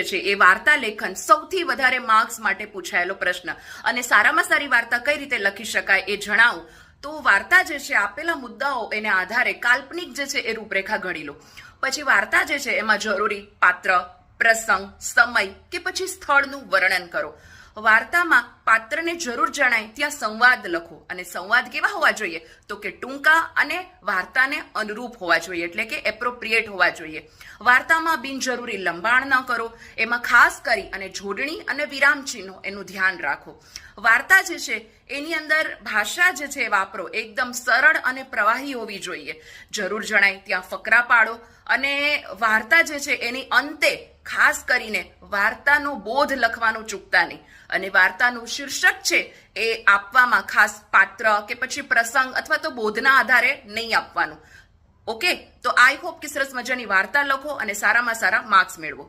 છે એ વાર્તા લેખન સૌથી વધારે માર્ક્સ માટે પૂછાયેલો પ્રશ્ન, અને સારામાં સારી વાર્તા કઈ રીતે લખી શકાય એ જણાવું તો વાર્તા જે છે આપેલા મુદ્દાઓ એને આધારે કાલ્પનિક જે છે એ રૂપરેખા ઘડી લો. પછી વાર્તા જે છે એમાં જરૂરી પાત્ર, પ્રસંગ, સમય કે પછી સ્થળનું વર્ણન કરો. વાર્તામાં પાત્રને જરૂર જણાય ત્યાં સંવાદ લખો, અને સંવાદ કેવા હોવા જોઈએ તો કે ટૂંકા અને વાર્તાને અનુરૂપ હોવા જોઈએ, એટલે કે એપ્રોપ્રિએટ હોવા જોઈએ. વાર્તામાં બિનજરૂરી લંબાણ ન કરો, એમાં ખાસ કરી અને જોડણી અને વિરામ ચિહ્નો એનું ધ્યાન રાખો. વાર્તા જે છે એની અંદર ભાષા જે છે વાપરો એકદમ સરળ અને પ્રવાહી હોવી જોઈએ. જરૂર જણાય ત્યાં ફકરા પાડો, અને વાર્તા જે છે એની અંતે ખાસ કરીને વાર્તાનો બોધ લખવાનું ચૂકતા નહીં, અને વાર્તાનું શીર્ષક છે એ આપવામાં ખાસ પાત્ર કે પછી પ્રસંગ અથવા તો બોધના આધારે નહીં આપવાનું. ઓકે, તો આઈ હોપ કે સરસ મજાની વાર્તા લખો અને સારામાં સારા માર્ક્સ મેળવો.